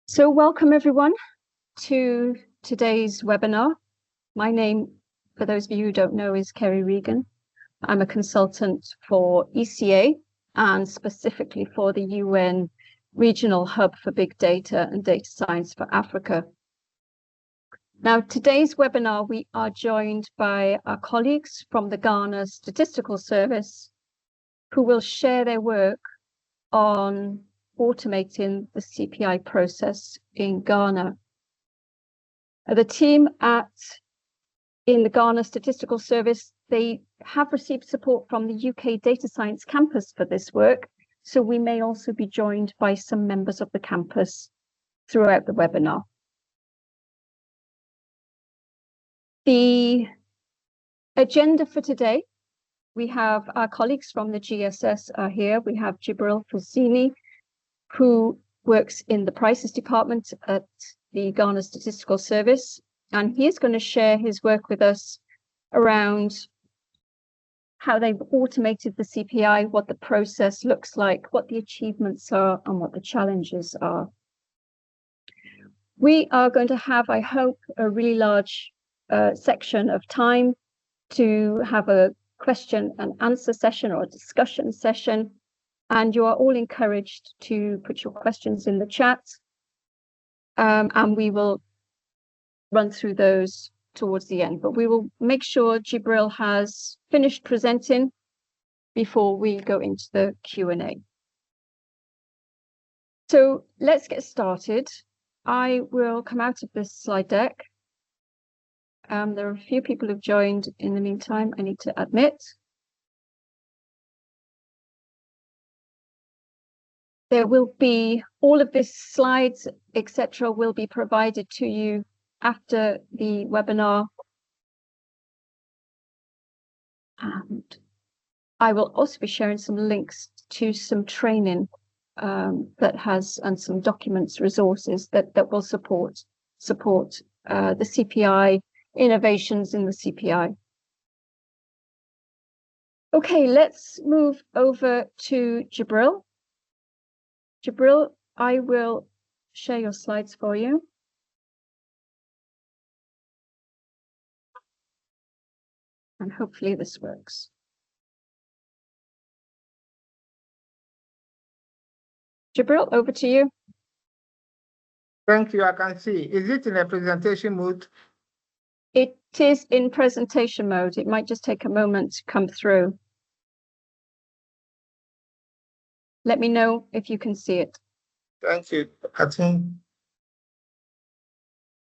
So welcome everyone to today's webinar. My name, for those of you who don't know, is Kerry Regan. I'm a consultant for ECA and specifically for the UN Regional Hub for Big Data and Data Science for Africa. Now, today's webinar, we are joined by our colleagues from the Ghana Statistical Service who will share their work on automating the CPI process in Ghana. The team in the Ghana Statistical Service, they have received support from the UK Data Science Campus for this work, so we may also be joined by some members of the campus throughout the webinar. The agenda for today, we have our colleagues from the GSS are here. We have Jibril Fazini, who works in the prices department at the Ghana Statistical Service, and he's going to share his work with us around how they've automated the CPI, what the process looks like, what the achievements are, and what the challenges are. We are going to have, I hope, a really large section of time to have a question and answer session or a discussion session. And you are all encouraged to put your questions in the chat. And we will run through those towards the end. But we will make sure Jibril has finished presenting before we go into the Q&A. So let's get started. I will come out of this slide deck. There are a few people who've joined in the meantime, I need to admit. There will be all of these slides, etc., will be provided to you after the webinar. And I will also be sharing some links to some training and some documents, resources that will support the CPI, innovations in the CPI. Okay, let's move over to Jibril. Jibril, I will share your slides for you. And hopefully this works. Jibril, over to you. Thank you. I can see. Is it in a presentation mode? It is in presentation mode. It might just take a moment to come through. Let me know if you can see it. Thank you. I think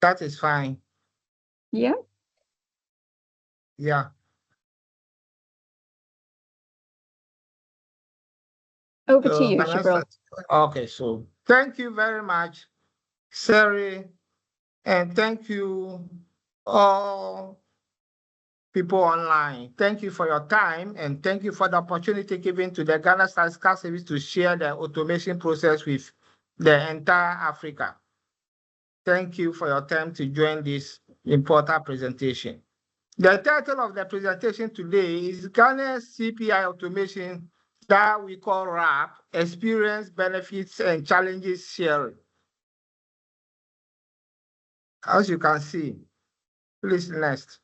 that is fine. Yeah? Yeah. Over to you, Jibril. Okay, so thank you very much, Sari, and thank you all people online. Thank you for your time, and thank you for the opportunity given to the Ghana Statistical Service to share the automation process with the entire Africa. Thank you for your time to join this important presentation. The title of the presentation today is Ghana's CPI automation that we call RAP, Experience, Benefits, and Challenges Sharing. As you can see, please next.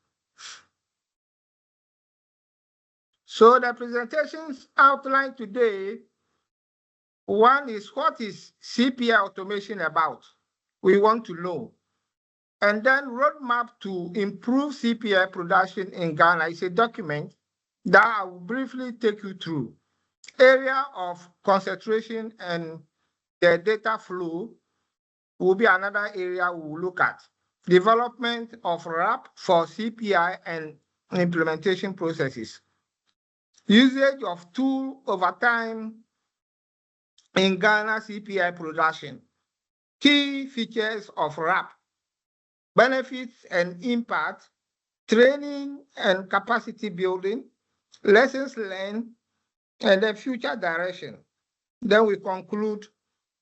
So the presentations outlined today, one is what is CPI automation about? We want to know. And then roadmap to improve CPI production in Ghana is a document that I will briefly take you through. Area of concentration and the data flow will be another area we will look at. Development of RAP for CPI and implementation processes. Usage of tool over time in Ghana CPI production. Key features of RAP. Benefits and impact. Training and capacity building. Lessons learned and the future direction. Then we conclude.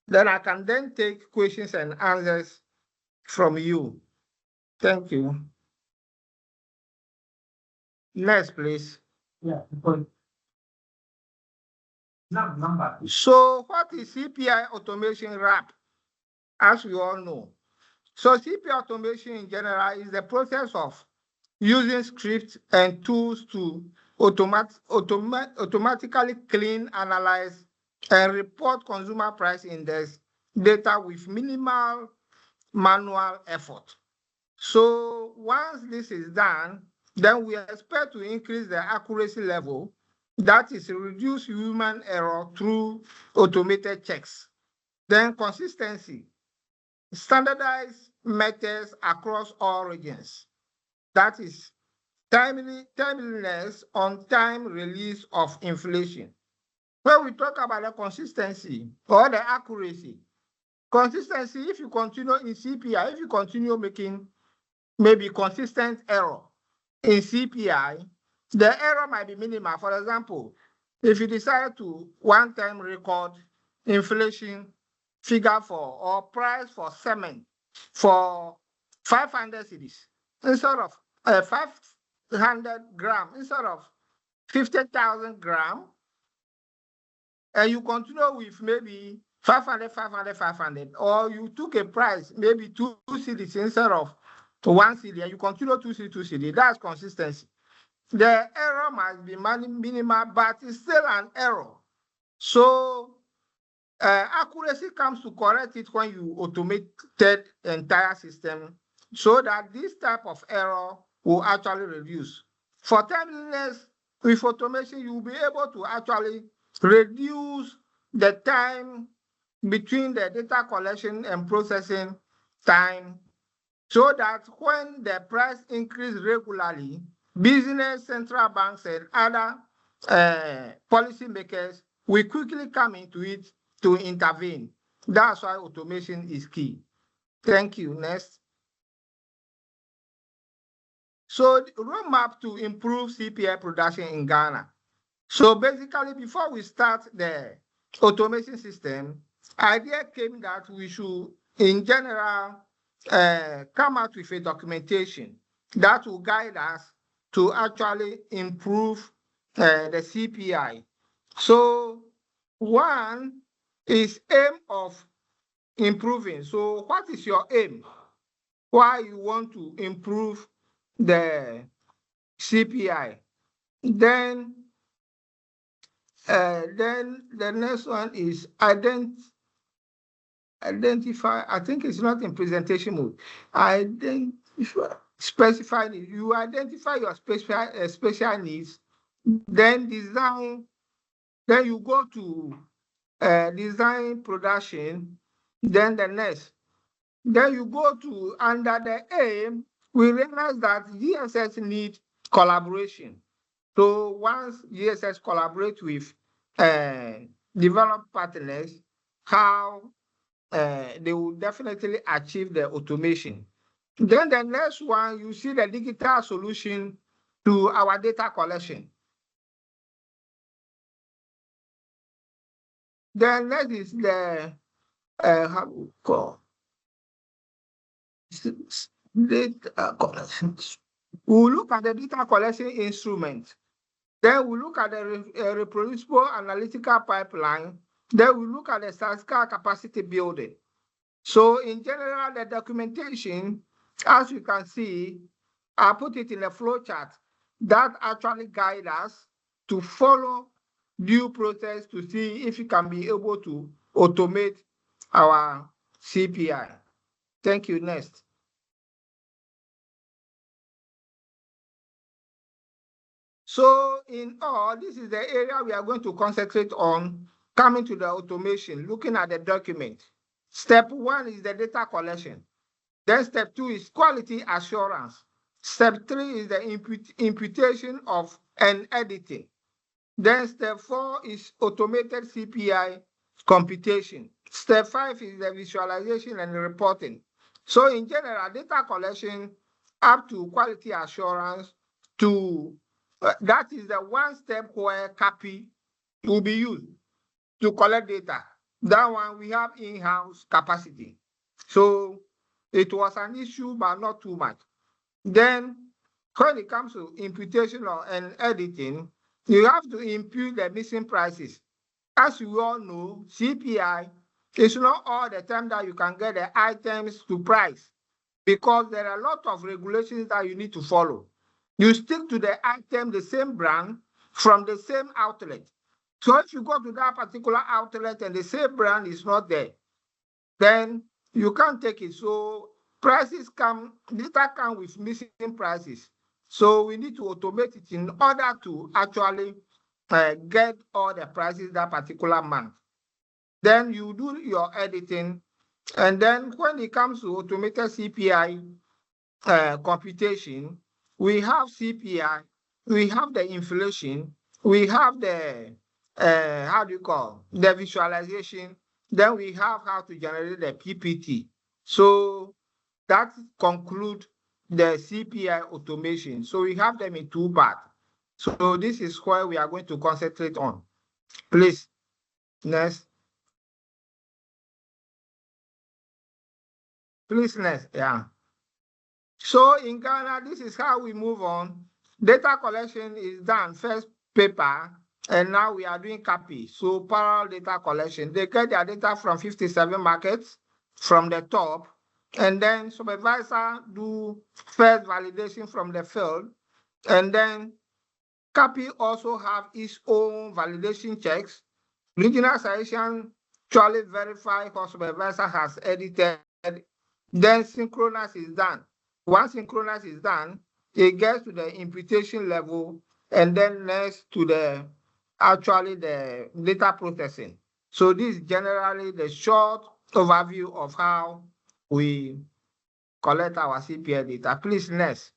Then I can then take questions and answers from you. Thank you. Next, please. Yeah. So what is CPI automation RAP? as we all know. So CPI automation in general is the process of using scripts and tools to automatically clean, analyze, and report consumer price index data with minimal manual effort. So once this is done, then we expect to increase the accuracy level, that is, reduce human error through automated checks. Then consistency, standardized methods across all regions, that is, timeliness on time release of inflation. When we talk about the consistency or the accuracy, consistency, if you continue in CPI, if you continue making maybe consistent error in CPI, the error might be minimal. For example, if you decide to one-time record inflation figure for or price for cement for 500 cedis instead of 500 gram instead of 50,000 gram, and you continue with maybe 500, 500, 500, or you took a price, maybe 2 cedis instead of 1 cedi, and you continue 2 cedi, 2 cedi, that's consistency. The error must be minimal, but it's still an error. So accuracy comes to correct it when you automate the entire system so that this type of error will actually reduce. For timeliness, with automation, you will be able to actually reduce the time between the data collection and processing time so that when the price increase regularly, business, central banks, and other policymakers will quickly come into it to intervene. That's why automation is key. Thank you. Next. So the roadmap to improve CPI production in Ghana. So basically, before we start the automation system, idea came that we should, in general, come out with a documentation that will guide us to actually improve the CPI. So one is aim of improving. So what is your aim? Why you want to improve the CPI? Then the next one is identify. I think it's not in presentation mode. Specify needs. You identify your special needs, then design. Then you go to design production. Then the next. Then you go to under the aim. We realize that GSS need collaboration. So once GSS collaborate with developed partners, how they will definitely achieve the automation. Then the next one, you see the digital solution to our data collection. Then next is the how we call data collection. We'll look at the data collection instrument. Then we look at the reproducible analytical pipeline. Then we look at the statistical capacity building. So in general, the documentation, as you can see, I put it in a flow chart that actually guide us to follow due process to see if we can be able to automate our CPI. Thank you. Next. So in all, this is the area we are going to concentrate on coming to the automation, looking at the document. Step one is the data collection. Then step two is quality assurance. Step three is the imputation of and editing. Then step four is automated CPI computation. Step five is the visualization and reporting. So in general, data collection up to quality assurance to that is the one step where CAPI will be used to collect data. That one we have in-house capacity. So it was an issue, but not too much. Then when it comes to imputation and editing, you have to impute the missing prices. As you all know, CPI It's not all the time that you can get the items to price because there are a lot of regulations that you need to follow. You stick to the item, the same brand from the same outlet. So if you go to that particular outlet and the same brand is not there, then you can't take it. So prices data come with missing prices. So we need to automate it in order to actually get all the prices that particular month. Then you do your editing, and then when it comes to automated CPI computation, we have CPI, we have the inflation, we have the how do you call the visualization, then we have how to generate the PPT. So that concludes the CPI automation. So we have them in two parts. So this is where we are going to concentrate on. Please, next. Please, next. Yeah. So in Ghana, this is how we move on. Data collection is done first paper, and now we are doing copy. So parallel data collection. They get their data from 57 markets from the top, and then supervisor do first validation from the field, and then copy also have its own validation checks. Regional selection actually verify what supervisor has edited, then synchronous is done. Once synchronous is done, it gets to the imputation level and then next to the data processing. So this is generally the short overview of how we collect our CPI data. Please, next.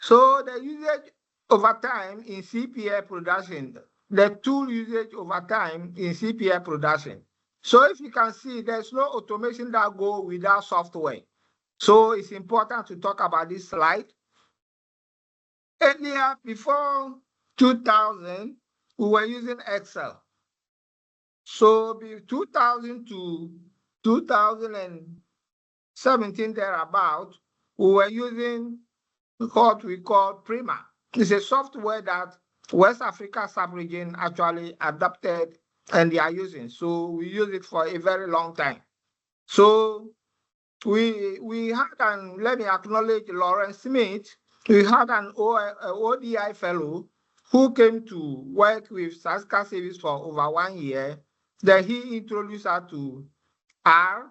So the usage over time in CPI production, the tool usage over time in CPI production. So if you can see, there's no automation that go without software. So it's important to talk about this slide. Earlier, before 2000, we were using Excel. So 2000 to 2017 thereabout, we were using what we call Prima. It's a software that West Africa sub-region actually adopted and they are using. So we use it for a very long time. So we had let me acknowledge Lawrence Smith. We had an ODI fellow who came to work with SASCA service for over 1 year. Then he introduced us to R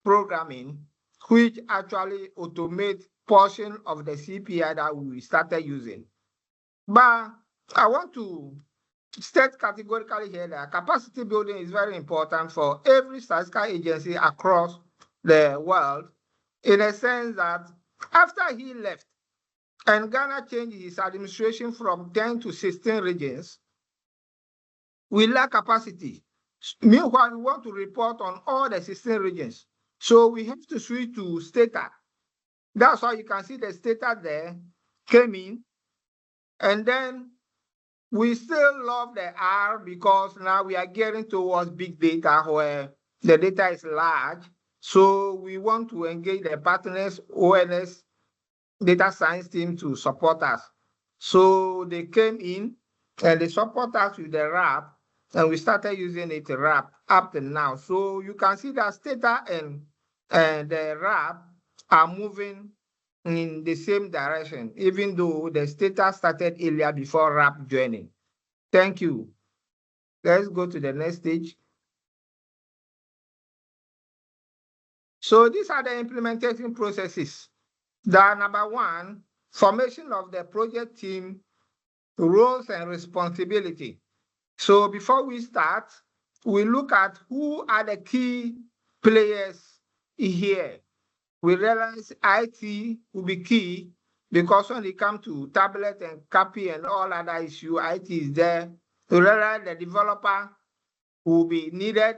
programming, which actually automates portion of the CPI that we started using. But I want to state categorically here that capacity building is very important for every statistical agency across the world, in a sense that after he left and Ghana changed his administration from 10 to 16 regions, we lack capacity. Meanwhile, we want to report on all the 16 regions. So we have to switch to Stata. That's why you can see the Stata there came in. And then we still love the R because now we are getting towards big data where the data is large. So we want to engage the partners, ONS, data science team to support us. So they came in and they support us with the RAP, and we started using it RAP up to now. So you can see that Stata and the RAP are moving in the same direction, even though the Stata started earlier before RAP joining. Thank you. Let's go to the next stage. So these are the implementation processes. The number one, formation of the project team, roles and responsibility. So before we start, we look at who are the key players here. We realize IT will be key because when it comes to tablet and copy and all other issues, IT is there. We realize the developer will be needed.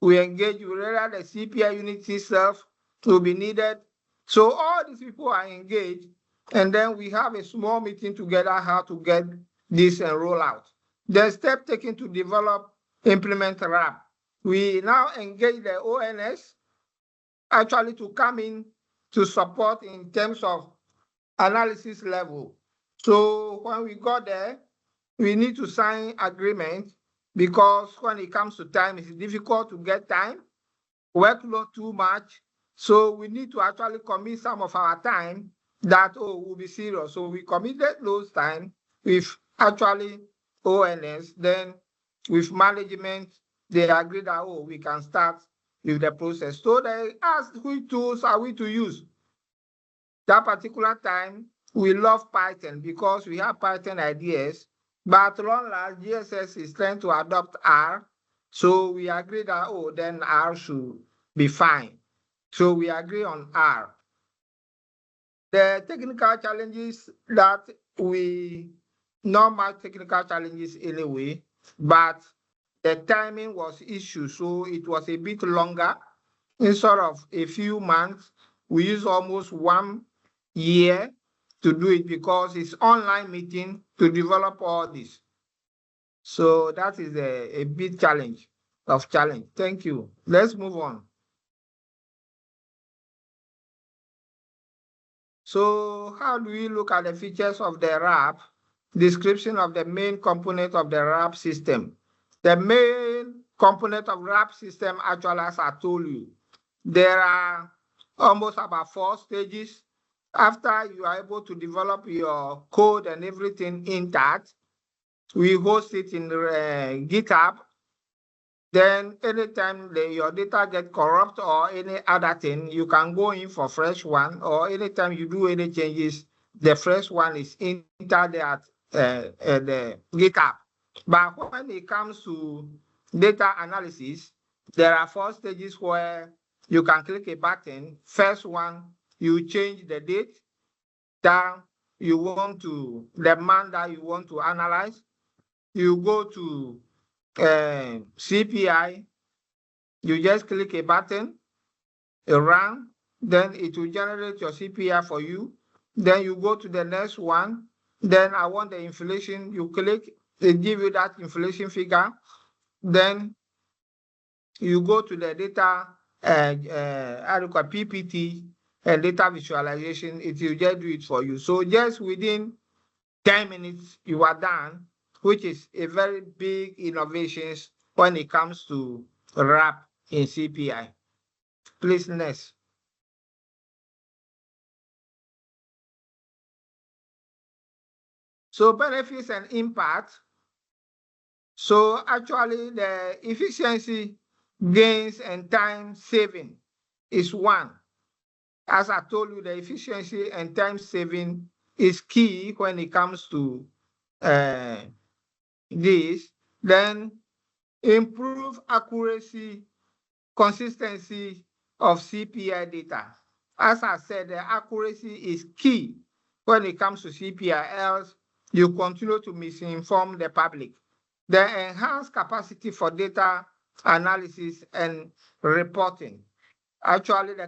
We engage, we realize the CPI unit itself will be needed. So all these people are engaged, and then we have a small meeting together how to get this and roll out. The step taken to develop, implement RAP. We now engage the ONS actually to come in to support in terms of analysis level. So when we got there, we need to sign agreement because when it comes to time, it's difficult to get time, workload too much. So we need to actually commit some of our time that, we'll be serious. So we committed those time with actually ONS, then with management, they agreed that, we can start with the process. So they asked which tools are we to use. That particular time, we love Python because we have Python ideas, but long last, GSS is trying to adopt R. So we agree that, then R should be fine. So we agree on R. The technical challenges that normal technical challenges anyway, but the timing was issue, so it was a bit longer. Instead of a few months, we use almost 1 year to do it because it's online meeting to develop all this. So that is a big challenge. Thank you. Let's move on. So how do we look at the features of the RAP? Description of the main component of the RAP system. The main component of RAP system, actually, as I told you, there are almost about 4 stages. After you are able to develop your code and everything intact, we host it in GitHub. Then anytime your data get corrupt or any other thing, you can go in for fresh one, or anytime you do any changes, the fresh one is entered at the GitHub. But when it comes to data analysis, there are 4 stages where you can click a button. First one, you change the date that you want to, the month that you want to analyze. You go to CPI, you just click a button, a run, then it will generate your CPI for you. Then you go to the next one. Then I want the inflation. You click, they give you that inflation figure. Then you go to the data, PPT and data visualization. It will just do it for you. So just within 10 minutes, you are done, which is a very big innovation when it comes to RAP in CPI. Please, next. So benefits and impact. So actually, the efficiency gains and time saving is one. As I told you, the efficiency and time saving is key when it comes to this. Then improve accuracy, consistency of CPI data. As I said, the accuracy is key when it comes to CPI, else you continue to misinform the public. The enhanced capacity for data analysis and reporting. Actually, the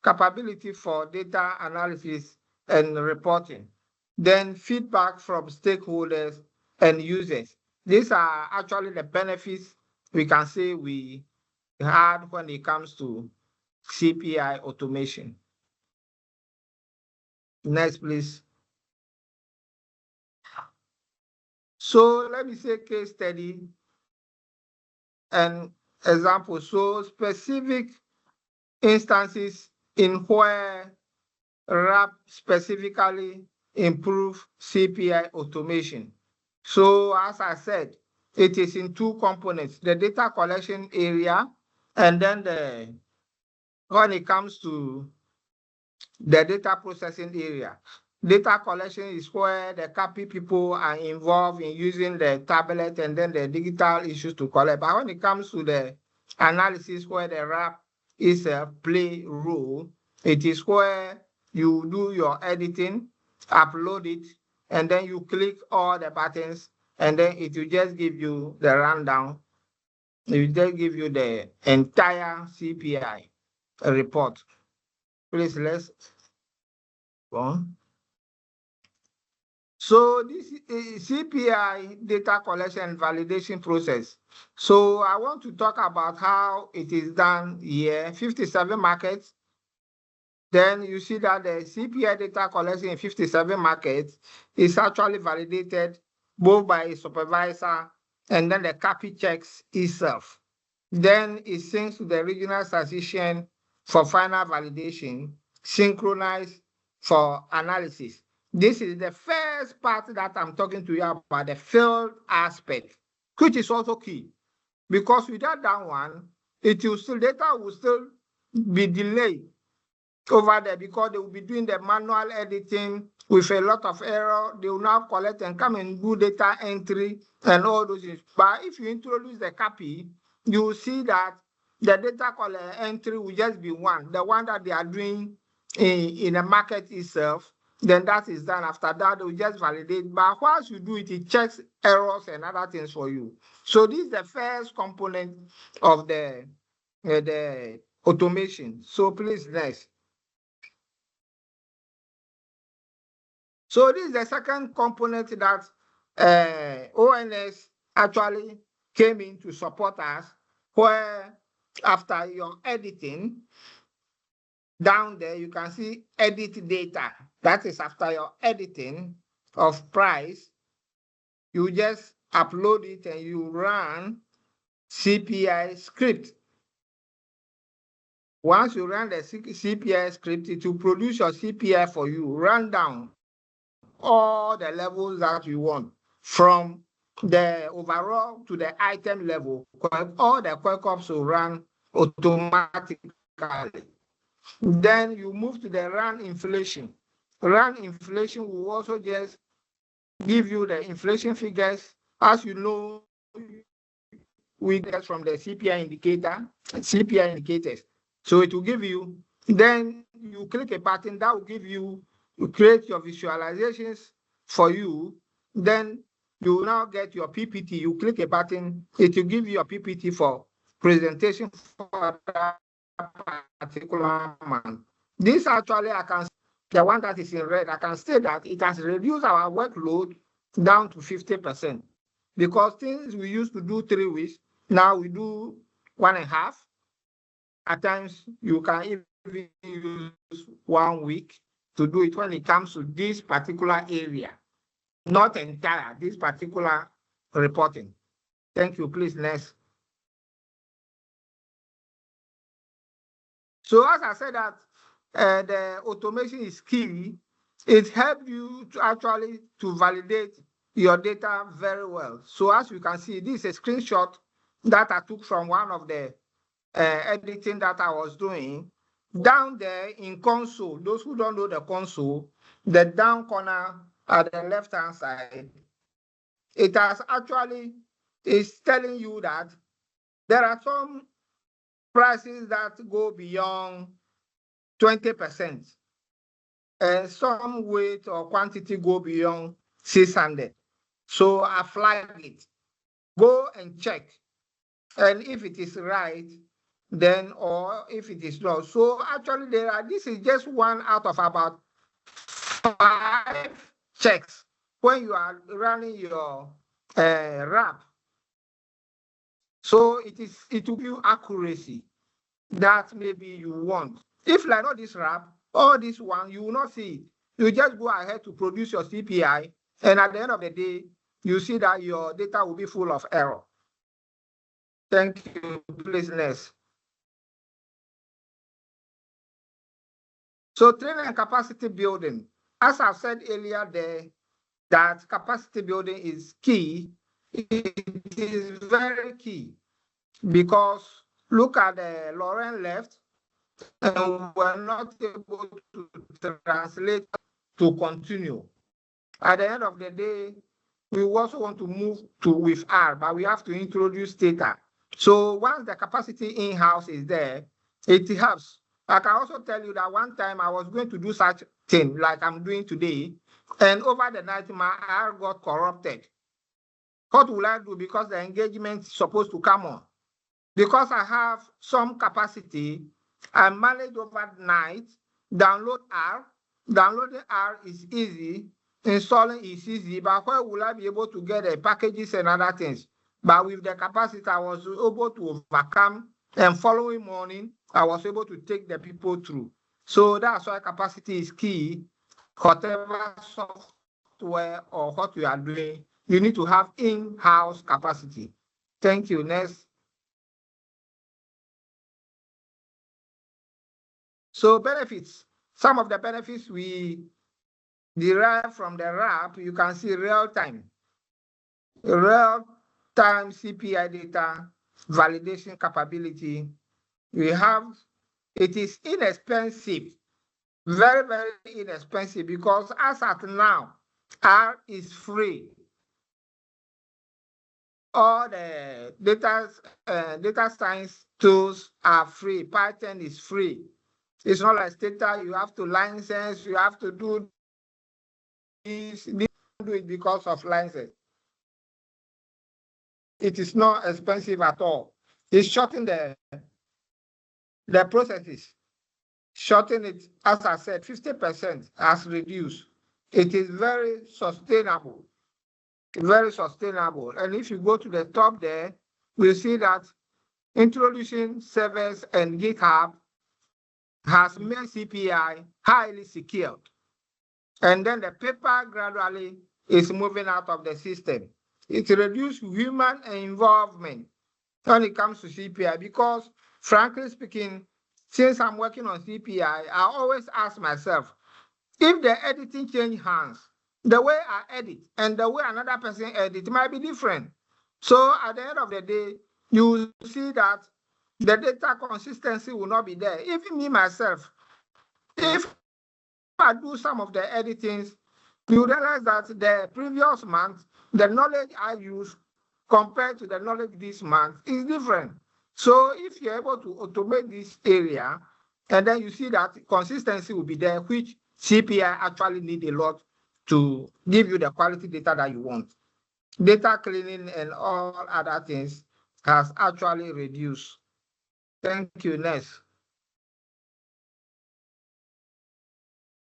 capability for data analysis and reporting. Then feedback from stakeholders and users. These are actually the benefits we can say we had when it comes to CPI automation. Next, please. So let me say case study and example. So specific instances in where RAP specifically improve CPI automation. So as I said, it is in 2 components, the data collection area, and then when it comes to the data processing area. Data collection is where the copy people are involved in using the tablet and then the digital issues to collect. But when it comes to the analysis where the RAP is a play role, it is where you do your editing, upload it, and then you click all the buttons, and then it will just give you the rundown. It will just give you the entire CPI report. Please, let's go on. So this is CPI data collection and validation process. So I want to talk about how it is done here. 57 markets. Then you see that the CPI data collection in 57 markets is actually validated both by a supervisor and then the CAPI checks itself. Then it syncs to the regional statistician for final validation, synchronized for analysis. This is the first part that I'm talking to you about, the field aspect, which is also key. Because without that one, data will still be delayed over there because they will be doing the manual editing with a lot of error. They will now collect and come and do data entry and all those things. But if you introduce the CAPI, you will see that the data entry will just be one, the one that they are doing in the market itself. Then that is done. After that, they will just validate. But once you do it, it checks errors and other things for you. So this is the first component of the automation. So please, next. So this is the second component that ONS actually came in to support us, where after your editing, down there you can see edit data. That is after your editing of price, you just upload it and you run CPI script. Once you run the CPI script, it will produce your CPI for you, run down all the levels that you want, from the overall to the item level. All the QuickOps will run automatically. Then you move to the run inflation. Run inflation will also just give you the inflation figures. As you know, we get from the CPI indicators. So it will give you, then you click a button that will give you, create your visualizations for you. Then you will now get your PPT. You click a button, it will give you a PPT for presentation for that particular month. This actually, I can, the one that is in red, I can say that it has reduced our workload down to 50%. Because things we used to do 3 weeks, now we do 1.5. At times, you can even use 1 week to do it when it comes to this particular area, not entire, this particular reporting. Thank you. Please, next. So as I said that the automation is key, it helps you to actually to validate your data very well. So as you can see, this is a screenshot that I took from one of the editing that I was doing. Down there in console, those who don't know the console, the down corner at the left-hand side, it has actually, is telling you that there are some prices that go beyond 20%, and some weight or quantity go beyond 600. So I flag it. Go and check. And if it is right, then, or if it is not. So actually this is just one out of about 5 checks when you are running your RAP. So it will give you accuracy that maybe you want. If like not this RAP, or this one, you will not see it. You just go ahead to produce your CPI, and at the end of the day, you see that your data will be full of error. Thank you. Please, next. So training and capacity building. As I've said earlier there, that capacity building is key. It is very key because look at the Lauren left, and we're not able to translate to continue. At the end of the day, we also want to move to with R, but we have to introduce data. So once the capacity in-house is there, it helps. I can also tell you that one time I was going to do such thing like I'm doing today, and over the night my R got corrupted. What will I do? Because the engagement is supposed to come on. Because I have some capacity, I manage overnight, download R. Downloading R is easy, installing is easy, but where will I be able to get the packages and other things? But with the capacity, I was able to overcome, and following morning, I was able to take the people through. So that's why capacity is key. Whatever software or what you are doing, you need to have in-house capacity. Thank you. Next. So benefits. Some of the benefits we derive from the RAP, you can see real-time CPI data, validation capability. It is inexpensive, very, very inexpensive, because as at now, R is free. All the data science tools are free. Python is free. It's not like data you have to license, you have to do this, do it because of license. It is not expensive at all. It's shortening the processes. Shorten it, as I said, 50% has reduced. It is very sustainable. Very sustainable. And if you go to the top there, we'll see that introducing servers and GitHub has made CPI highly secured. And then the paper gradually is moving out of the system. It reduces human involvement when it comes to CPI, because frankly speaking, since I'm working on CPI, I always ask myself, if the editing change hands, the way I edit and the way another person edit might be different. So at the end of the day, you see that the data consistency will not be there. Even me myself, if I do some of the editings, you realize that the previous month, the knowledge I use compared to the knowledge this month is different. So if you're able to automate this area, and then you see that consistency will be there, which CPI actually need a lot to give you the quality data that you want. Data cleaning and all other things has actually reduced. Thank you. Next.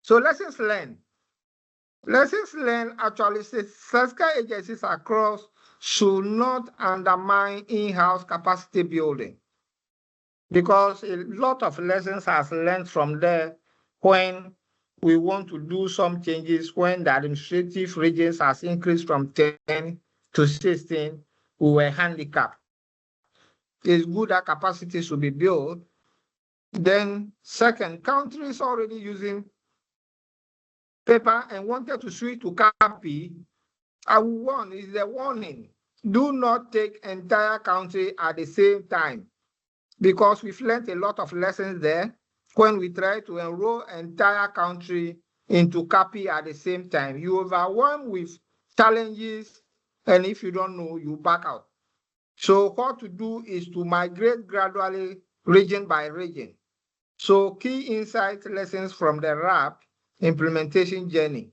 So lessons learned. Lessons learned actually says fiscal agencies across should not undermine in-house capacity building, because a lot of lessons has learned from there when we want to do some changes, when the administrative regions has increased from 10 to 16, we were handicapped. It's good that capacity should be built. Then second, countries already using paper and wanted to switch to copy. I will warn, is the warning. Do not take entire country at the same time, because we've learned a lot of lessons there when we try to enroll entire country into copy at the same time. You overwhelm with challenges, and if you don't know, you back out. So what to do is to migrate gradually, region by region. So key insight lessons from the RAP implementation journey.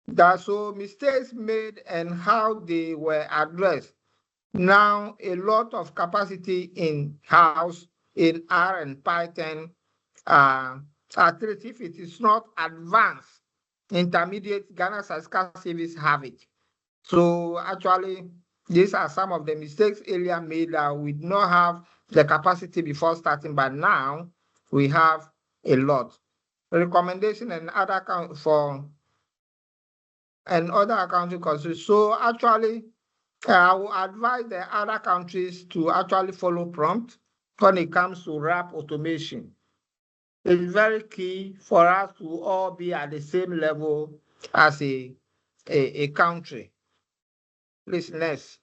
That's so mistakes made and how they were addressed. Now, a lot of capacity in-house in R and Python, at least if it is not advanced, intermediate, Ghana Statistical Service have it. So actually, these are some of the mistakes earlier made that we did not have the capacity before starting, but now we have a lot. Recommendation and other account for and other accounting countries. So actually, I will advise the other countries to actually follow prompt when it comes to RAP automation. It's very key for us to all be at the same level as a country. Please, next.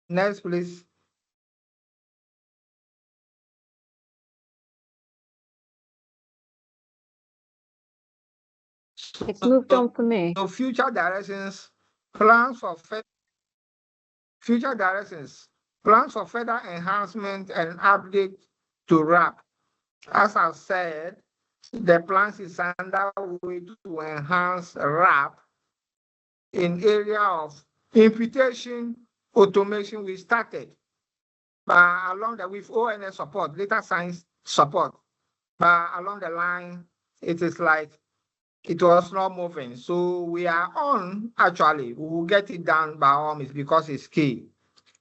Next, please. It's moved on for me. So future directions, plans for future directions, plans for further enhancement and update to RAP. As I said, the plans is underway to enhance RAP in area of imputation automation. We started along the with ONS support, data science support, but along the line, it is like it was not moving. So we are on, actually, we will get it done by all means because it's key.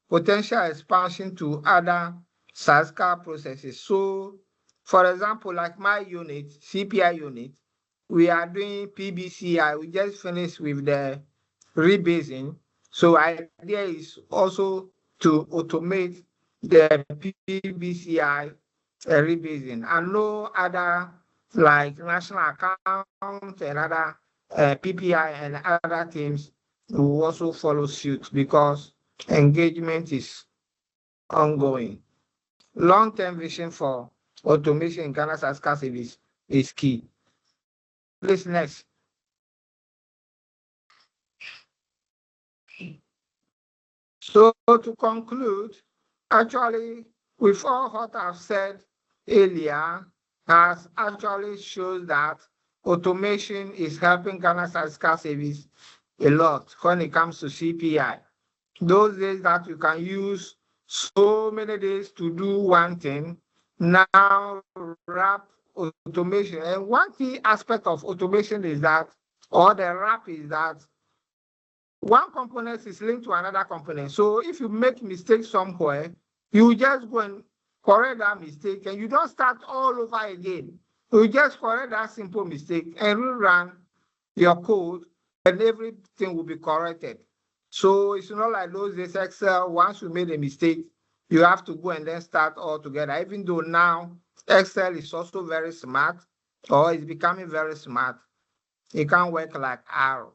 potential expansion to other SASCA processes. So, for example, like my unit, CPI unit, we are doing PBCI. We just finished with the rebasing. So idea is also to automate the PBCI rebasing. And no other like national account and other PPI and other teams will also follow suit because engagement is ongoing. Long-term vision for automation in Ghana's ASCA service is key. Please, next. So to conclude, actually, with all what I've said earlier, has actually shows that automation is helping Ghana's ASCA service a lot when it comes to CPI. Those days that you can use so many days to do one thing, now wrap automation. And one key aspect of automation is that, or the wrap is that, one component is linked to another component. So if you make mistakes somewhere, you just go and correct that mistake and you don't start all over again. You just correct that simple mistake and rerun your code and everything will be corrected. So it's not like those days Excel, once you made a mistake, you have to go and then start all together. Even though now Excel is also very smart or is becoming very smart, it can work like R.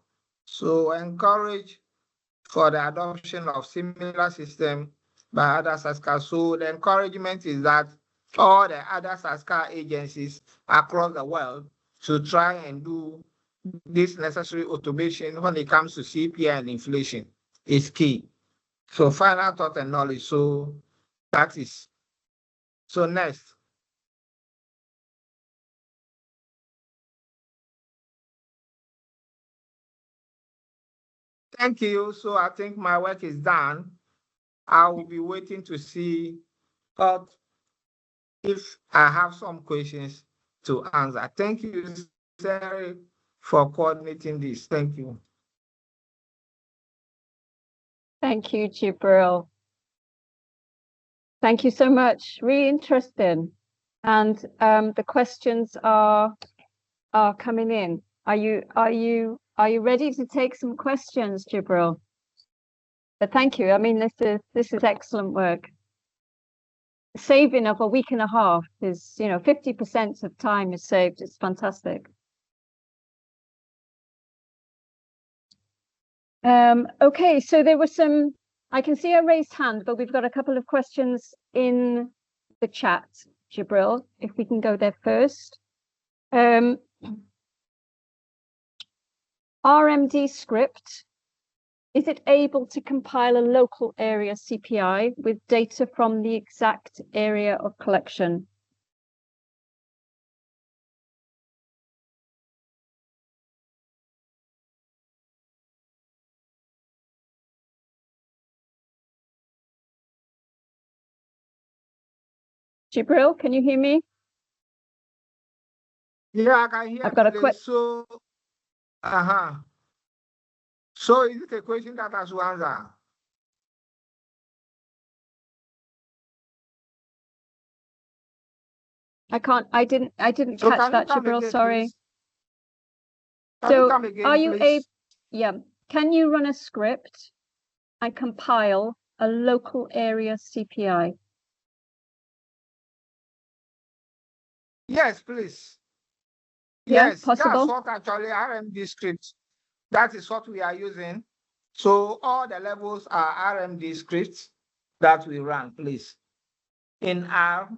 So encourage for the adoption of similar system by other SASCA. So the encouragement is that all the other SASCA agencies across the world should try and do this necessary automation when it comes to CPI and inflation is key. So final thought and knowledge. So that is. So next. Thank you. So I think my work is done. I will be waiting to see if I have some questions to answer. Thank you, Sarah, for coordinating this. Thank you. Thank you, Jibril. Thank you so much. Really interesting. And the questions are coming in. Are you ready to take some questions, Jibril? But thank you. I mean, this is excellent work. Saving of a week and a half is, 50% of time is saved. It's fantastic. Okay, so there were some, I can see a raised hand, but we've got a couple of questions in the chat, Jibril, if we can go there first. RMD script, is it able to compile a local area CPI with data from the exact area of collection? Jibril, can you hear me? Yeah, I can hear. I've got a question. So, So is it a question that has to answer? I didn't So catch that, Jibril, again, sorry. Please? Can So you come again, are you please? can you run a script and compile a local area CPI? Yes, please. Yeah, Yes, possible. that's what actually RMD script. That is what we are using. So all the levels are RMD scripts that we run, please. In R.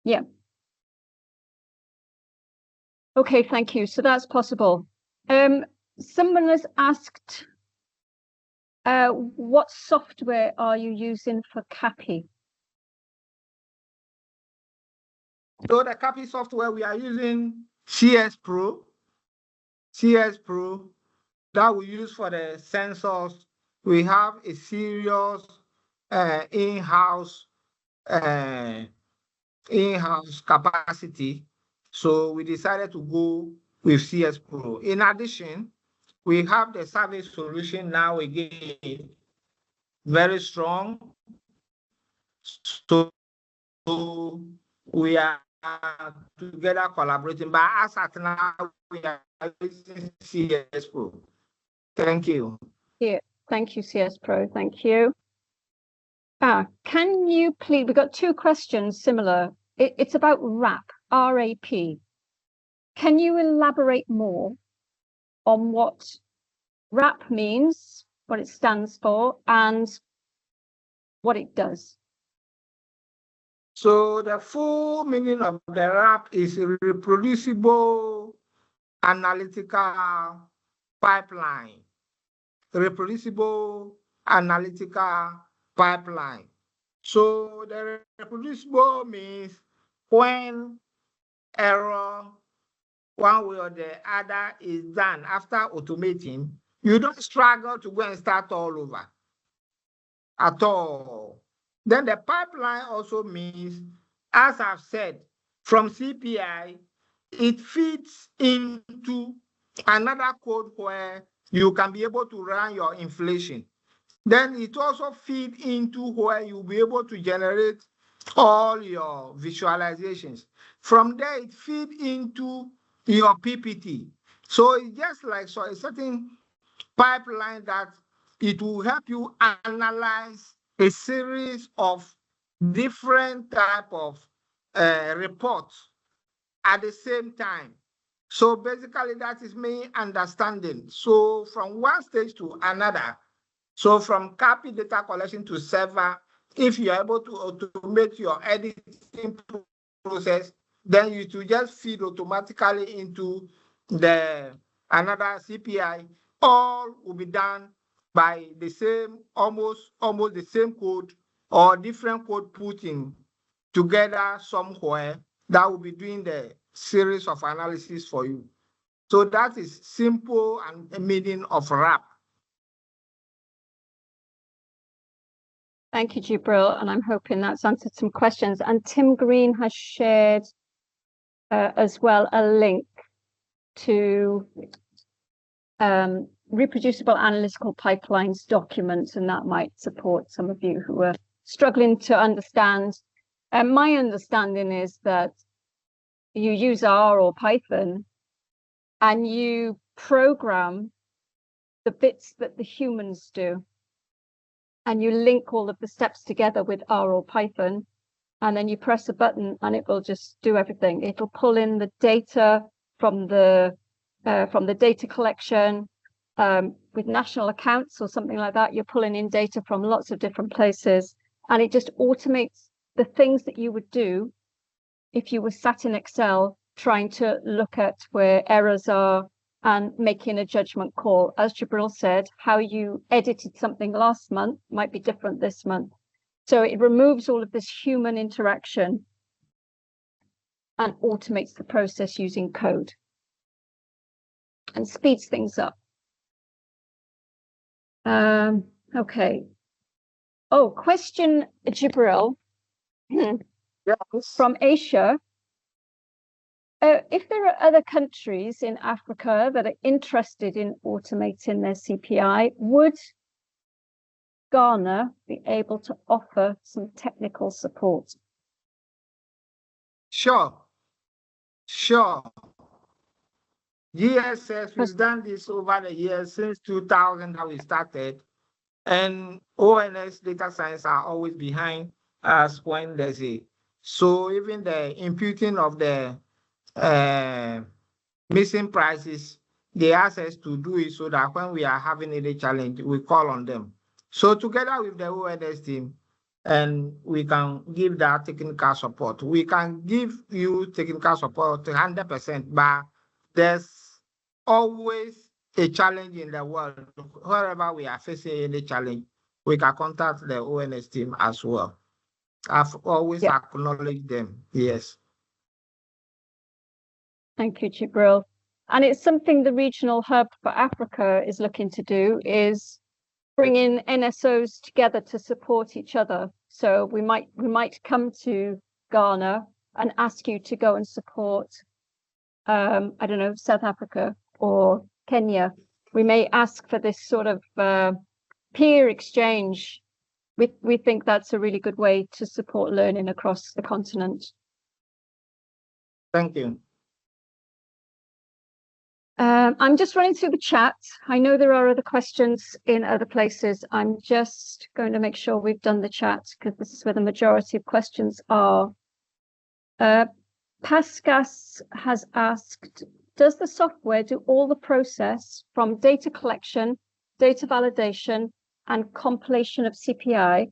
Yeah. Okay, thank you. So that's possible. Someone has asked, what software are you using for CAPI? So the CAPI software we are using CS Pro that we use for the sensors. We have a serious in-house capacity. So we decided to go with CS Pro. In addition, We have the service solution now again, very strong. So we are together collaborating, but as at now, we are using CS Pro. Thank you. Yeah, thank you, CS Pro. Thank you. Can you please, we've got two questions similar. It's about RAP, R-A-P. Can you elaborate more on what RAP means, what it stands for, and what it does? So the full meaning of the RAP is reproducible analytical pipeline. Reproducible analytical pipeline. So the reproducible means when error one way or the other is done after automating, you don't struggle to go and start all over at all. Then the pipeline also means, as I've said, from CPI, it feeds into another code where you can be able to run your inflation. Then it also feeds into where you'll be able to generate all your visualizations. From there, it feeds into your PPT. So it's just like a certain pipeline that it will help you analyze a series of different type of reports at the same time. So basically that is me understanding. So from one stage to another, so from copy data collection to server, if you're able to automate your editing process, then it will just feed automatically into the another CPI. All will be done by the same, almost the same code or different code put in together somewhere that will be doing the series of analysis for you. So that is simple and the meaning of RAP. Thank you, Jibril, and I'm hoping that's answered some questions. And Tim Green has shared as well a link to reproducible analytical pipelines documents, and that might support some of you who are struggling to understand. And my understanding is that you use R or Python and you program the bits that the humans do, and you link all of the steps together with R or Python, and then you press a button and it will just do everything. It'll pull in the data from the data collection. With national accounts or something like that, you're pulling in data from lots of different places, and it just automates the things that you would do if you were sat in Excel trying to look at where errors are and making a judgment call. As Jibril said, how you edited something last month might be different this month. So it removes all of this human interaction and automates the process using code and speeds things up. Okay. Oh, question, Jibril, Yes. from Asia. If there are other countries in Africa that are interested in automating their CPI, would Ghana be able to offer some technical support? Sure. GSS, we've done this over the years since 2000 that we started, and ONS data science are always behind us when there's so even the imputing of the missing prices, they ask us to do it so that when we are having any challenge, we call on them. So together with the ONS team, and we can give that technical support. We can give you technical support 100%, but there's always a challenge in the world. Wherever we are facing any challenge, we can contact the ONS team as well. I've always acknowledged them. Yes. Thank you, Jibril. And it's something the regional hub for Africa is looking to do, is bring in NSOs together to support each other. So we might come to Ghana and ask you to go and support, I don't know, South Africa or Kenya we may ask for this sort of peer exchange. We think that's a really good way to support learning across the continent. Thank you. I'm just running through the chat. I know there are other questions in other places. I'm just going to make sure we've done the chat because this is where the majority of questions are. Pascas has asked, does the software do all the process from data collection, data validation, and compilation of CPI?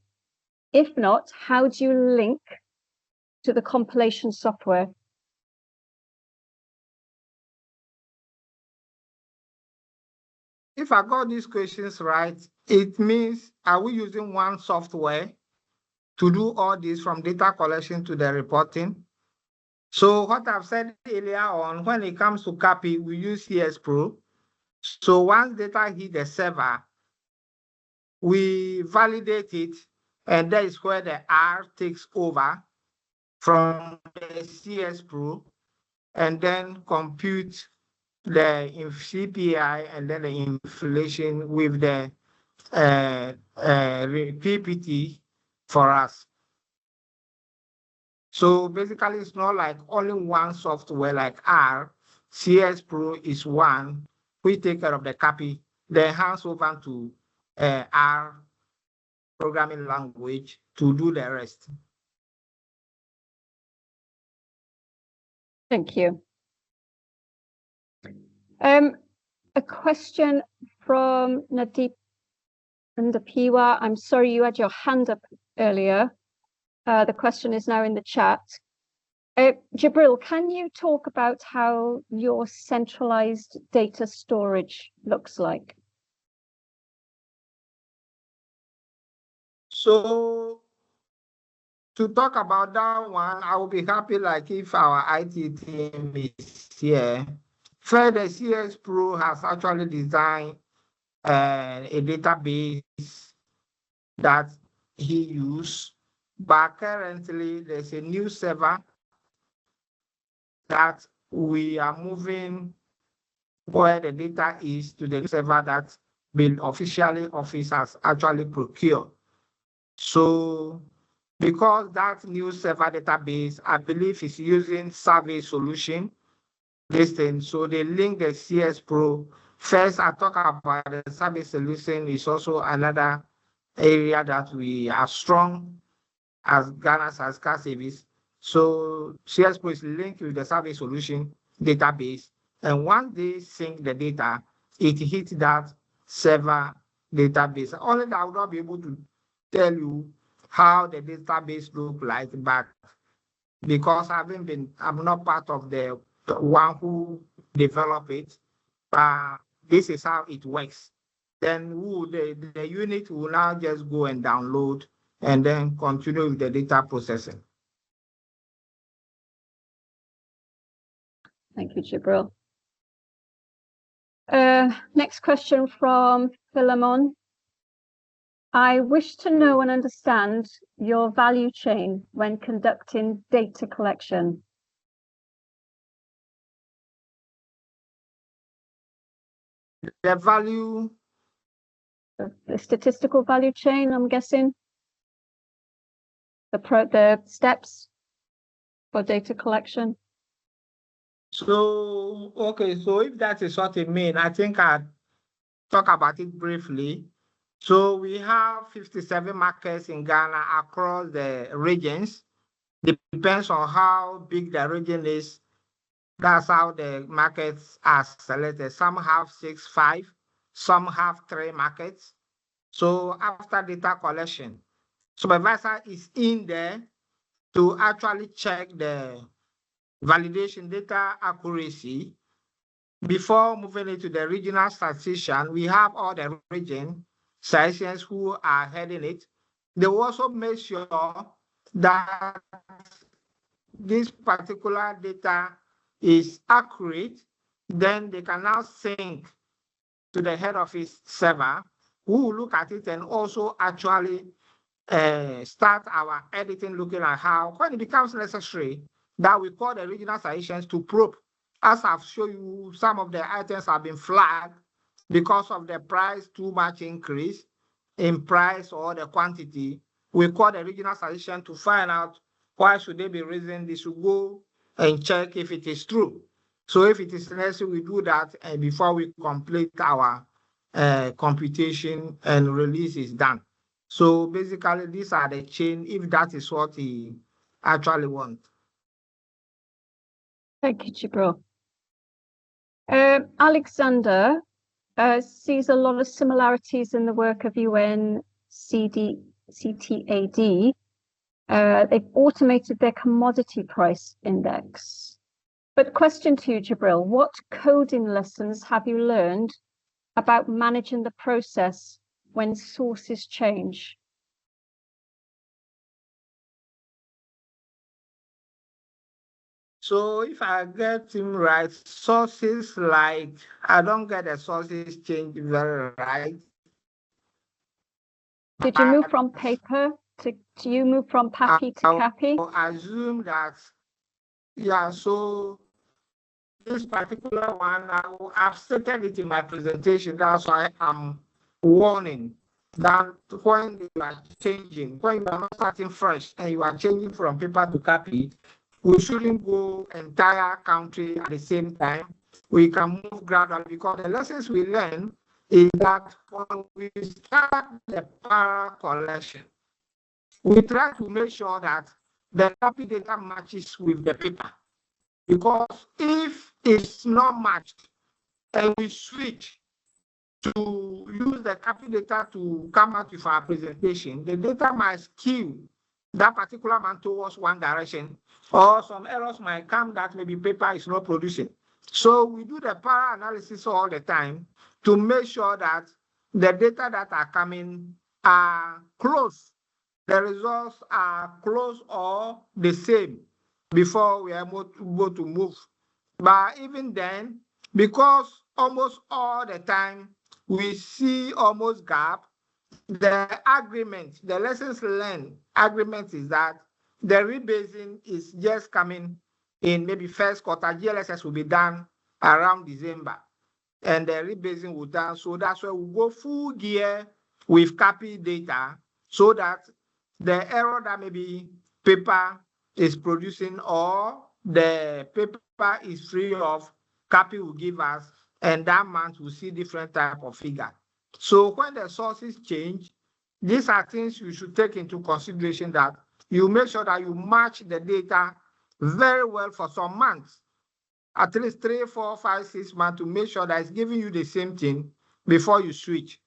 If not, how do you link to the compilation software? If I got these questions right, it means, are we using one software to do all this from data collection to the reporting? So what I've said earlier on, when it comes to copy, we use CS Pro. So once data hit the server, we validate it, and that is where the R takes over from the CS Pro, and then compute the CPI and then the inflation with the PPT for us. So basically, it's not like only one software like R. CS Pro is one. We take care of the copy, then hands over to R programming language to do the rest. Thank you. A question from Nadeep Ndapiwa. I'm sorry you had your hand up earlier. The question is now in the chat. Jibril, can you talk about how your centralized data storage looks like? So to talk about that one, I will be happy like if our IT team is here. First, the CS Pro has actually designed a database that he used, but currently there's a new server that we are moving where the data is to the server that been officially office has actually procured. So because that new server database, I believe, is using survey solution, so they link the CS Pro. First, I talk about the survey solution is also another area that we are strong as Ghana's ASCA service. So CS Pro is linked with the survey solution database. And once they sync the data, it hits that server database. Only that I will not be able to tell you how the database look like, but because I'm not part of the one who developed it, but this is how it works. Then the unit will now just go and download and then continue with the data processing. Thank you, Jibril. Next question from Philemon. I wish to know and understand your value chain when conducting data collection. The value? The statistical value chain, I'm guessing. The steps for data collection. So, okay, so if that is what it means, I think I'll talk about it briefly. So we have 57 markets in Ghana across the regions. Depends on how big the region is. That's how the markets are selected. Some have 6, 5, some have 3 markets. So after data collection, supervisor is in there to actually check the validation data accuracy. Before moving into the regional statistician, we have all the region statisticians who are heading it. They will also make sure that this particular data is accurate. Then they can now sync to the head office server, who will look at it and also actually start our editing, looking at how, when it becomes necessary, that we call the regional statisticians to probe. As I've shown you, some of the items have been flagged because of the price too much increase in price or the quantity, we call the regional statistician to find out why should they be raising this. We go and check if it is true. So if it is necessary, we do that before we complete our computation and release is done. So basically, these are the chain, if that is what he actually wants. Thank you, Jibril. Alexander sees a lot of similarities in the work of CTAD. They've automated their commodity price index. But question to you, Jibril, what coding lessons have you learned about managing the process when sources change? So if I get him right, sources like, I don't get the sources change very right. Did you move from paper to, do you move from PAPI to CAPI? I assume that, yeah, so this particular one, I've stated it in my presentation, that's why I'm warning that when you are changing, when you are not starting fresh and you are changing from paper to CAPI, we shouldn't go entire country at the same time. We can move gradually because the lessons we learn is that when we start the para collection, we try to make sure that the CAPI data matches with the paper. Because if it's not matched and we switch to use the CAPI data to come out with our presentation, the data might skew that particular man towards one direction, or some errors might come that maybe paper is not producing. So we do the para analysis all the time to make sure that the data that are coming are close. The results are close or the same before we are able to move. But even then, because almost all the time we see almost gap, the agreement, the lessons learned agreement is that the rebasing is just coming in maybe first quarter. GLSS will be done around December and the rebasing will done. So that's why we go full gear with CAPI data so that the error that maybe paper is producing or the paper is free of, CAPI will give us, and that month we'll see different type of figure. So when the sources change, these are things you should take into consideration, that you make sure that you match the data very well for some months, at least 3, 4, 5, 6 months, to make sure that it's giving you the same thing before you switch.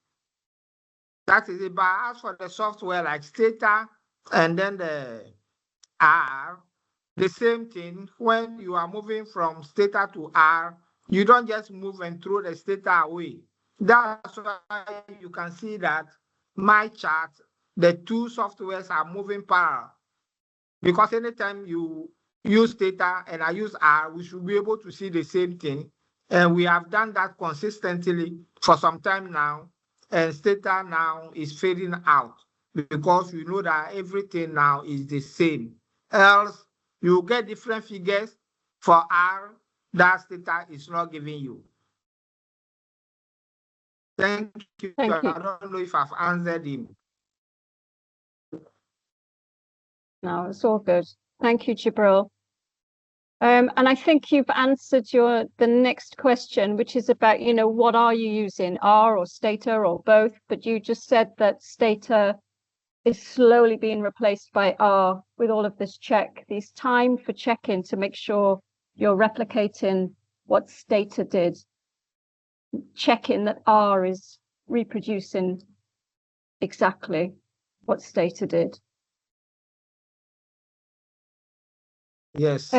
That is it. But as for the software like Stata and then the R, the same thing. When you are moving from Stata to R, you don't just move and throw the Stata away. That's why you can see that my chart, the two softwares are moving parallel. Because anytime you use Stata and I use R, we should be able to see the same thing. And we have done that consistently for some time now. And Stata now is fading out because we know that everything now is the same. Else, you get different figures for R that Stata is not giving you. Thank you. Thank you. I don't know if I've answered him. No, it's all good. Thank you, Jibril. And I think you've answered the next question, which is about, what are you using, R or Stata or both? But you just said that Stata is slowly being replaced by R with all of this these time for check-in to make sure you're replicating what Stata did. Check-in that R is reproducing exactly what Stata did. Yes.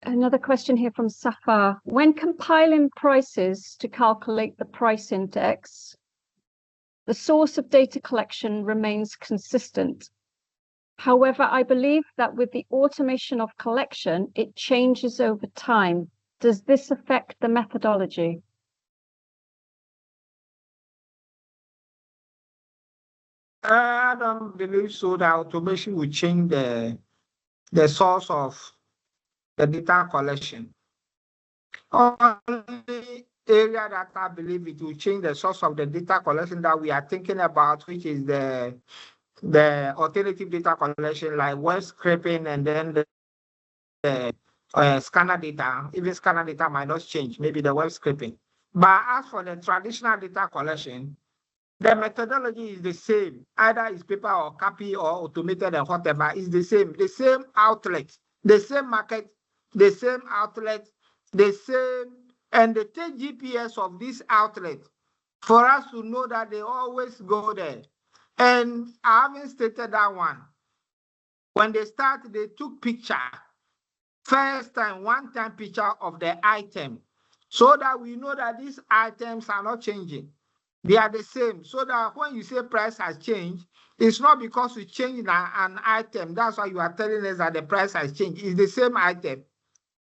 Another question here from Safar. When compiling prices to calculate the price index, the source of data collection remains consistent. However, I believe that with the automation of collection, it changes over time. Does this affect the methodology? I don't believe so that automation will change the source of the data collection. Only area that I believe it will change the source of the data collection that we are thinking about, which is the alternative data collection like web scraping and then the scanner data. Even scanner data might not change, maybe the web scraping. But as for the traditional data collection, the methodology is the same. Either it's paper or copy or automated and whatever, is the same outlet, the same market, the same outlet, the same, and the take GPS of this outlet for us to know that they always go there. And I haven't stated that one. When they start, they took picture, first time, one-time picture of the item, so that we know that these items are not changing. They are the same, so that when you say price has changed, it's not because you changed an item. That's why you are telling us that the price has changed. It's the same item.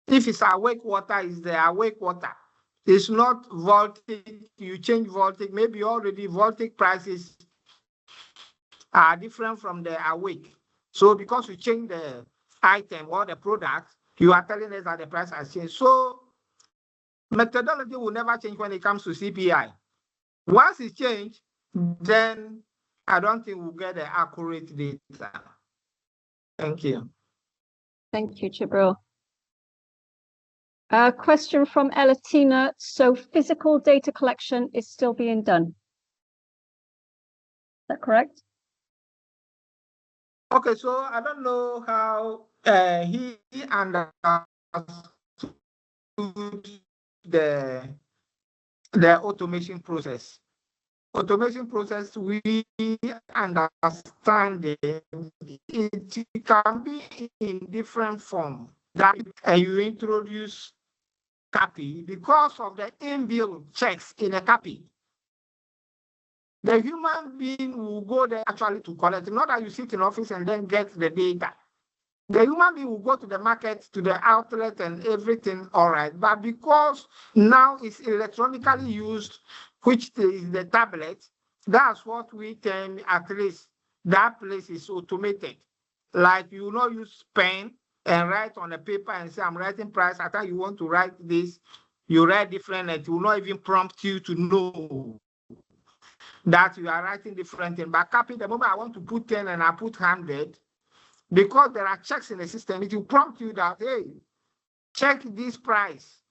If it's awake water, it's the awake water. It's not voltage. You change voltage. Maybe already voltage prices are different from the awake. So because you change the item or the product, you are telling us that the price has changed. So methodology will never change when it comes to CPI. Once it changed, then I don't think we'll get the accurate data. Thank you. Thank you, Jibril. A question from Elatina. So physical data collection is still being done. Is that correct? Okay, so I don't know how he understood the automation process. Automation process, we understand it can be in different form. That you introduce copy because of the inbuilt checks in a copy. The human being will go there actually to collect, not that you sit in office and then get the data. The human being will go to the market, to the outlet and everything, all right. But because now it's electronically used, which is the tablet, that's what we can, at least that place is automated. Like you will not use pen and write on a paper and say, I'm writing price. After you want to write this, you write different, and it will not even prompt you to know that you are writing different thing. But copy, the moment I want to put 10 and I put 100, because there are checks in the system, it will prompt you that, hey, check this price.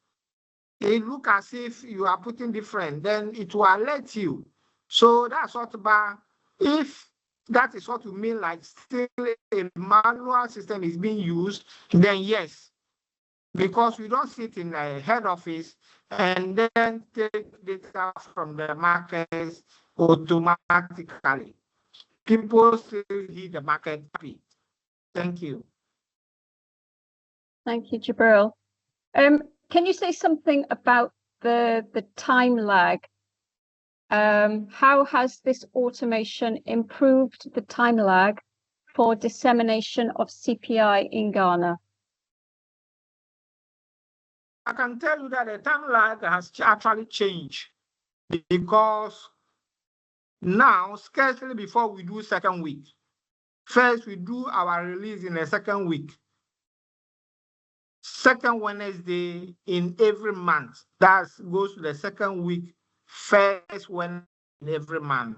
It look as if you are putting different, then it will alert you. So that's what about, if that is what you mean, like still a manual system is being used, then yes. Because we don't sit in a head office and then take data from the markets automatically. People still hit the market. Thank you. Thank you, Jibril. Can you say something about the time lag? How has this automation improved the time lag for dissemination of CPI in Ghana? I can tell you that the time lag has actually changed, because now, scarcely before we do second week, first we do our release in the second week, second Wednesday in every month. That goes to the second week, first Wednesday in every month.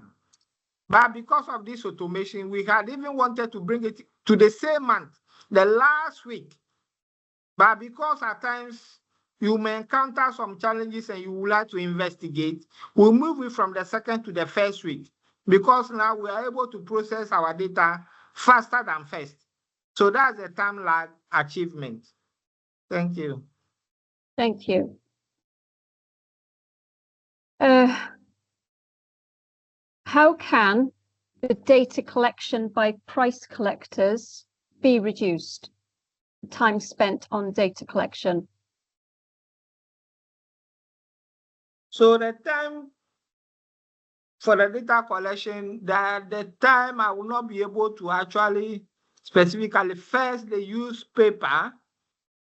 But because of this automation, we had even wanted to bring it to the same month, the last week. But because at times you may encounter some challenges and you would like to investigate, we'll move it from the second to the first week, because now we are able to process our data faster than first. So that's the time lag achievement. Thank you. Thank you. How can the data collection by price collectors be reduced? Time spent on data collection. So the time for the data collection, the time I will not be able to actually specifically, first they use paper,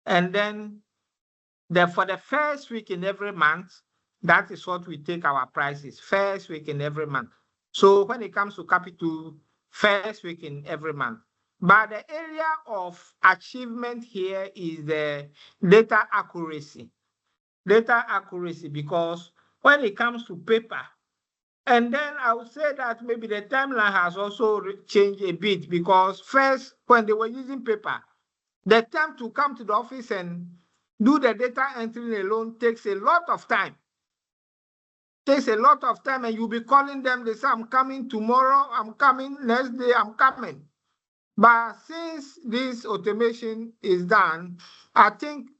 and then for the first week in every month, that is what we take our prices, first week in every month. So when it comes to capital, first week in every month. But the area of achievement here is the data accuracy. data accuracy, because when it comes to paper, and then I would say that maybe the timeline has also changed a bit, because first, when they were using paper, the time to come to the office and do the data entry alone takes a lot of time. And you'll be calling them, they say, I'm coming tomorrow, I'm coming next day, I'm coming. But since this automation is done, I think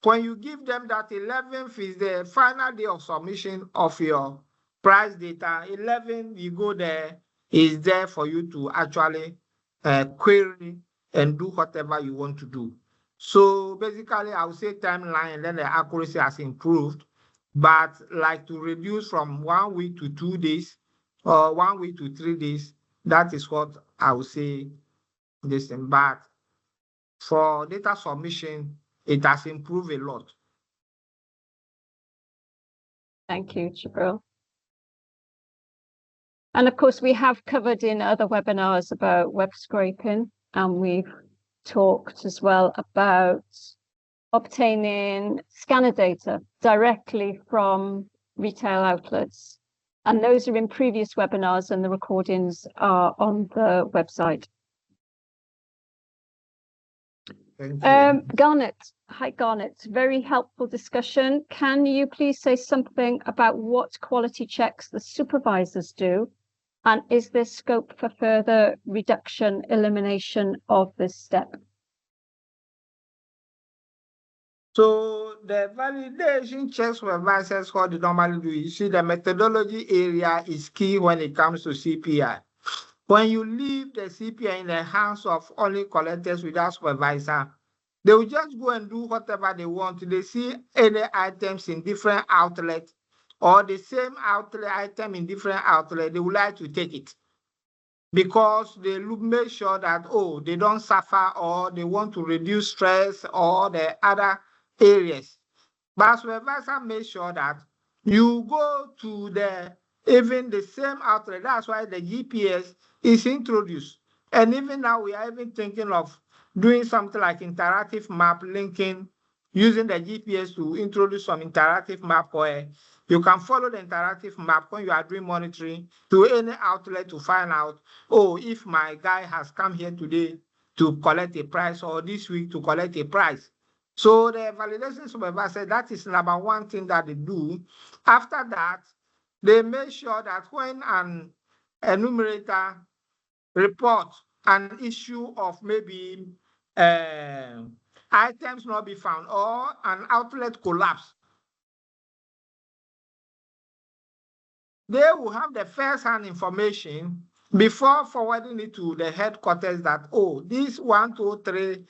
when you give them that 11th is the final day of submission of your price data, 11, you go there, is there for you to actually query and do whatever you want to do. So basically, I would say timeline, and then the accuracy has improved, but like to reduce from 1 week to 2 days or 1 week to 3 days, that is what I would say this thing. But for data submission, it has improved a lot. Thank you, Jibril. And of course, we have covered in other webinars about web scraping, and we've talked as well about obtaining scanner data directly from retail outlets. And those are in previous webinars, and the recordings are on the website. Garnet, hi Garnet, very helpful discussion. Can you please say something about what quality checks the supervisors do? And is there scope for further reduction, elimination of this step? So the validation checks supervisors, what they normally do, you see the methodology area is key when it comes to CPI. When you leave the CPI in the hands of only collectors without supervisor, they will just go and do whatever they want. They see any items in different outlets or the same outlet item in different outlets, they would like to take it, because they make sure that, oh, they don't suffer, or they want to reduce stress or the other areas. But supervisor make sure that you go to even the same outlet. That's why the GPS is introduced. And even now we are even thinking of doing something like interactive map linking, using the GPS to introduce some interactive map where you can follow the interactive map when you are doing monitoring to any outlet to find out, oh, if my guy has come here today to collect a price, or this week to collect a price. So the validation supervisor, that is number one thing that they do. After that, they make sure that when an enumerator reports an issue of maybe items not be found or an outlet collapse, they will have the first-hand information before forwarding it to the headquarters that, oh, these 1, 2, 3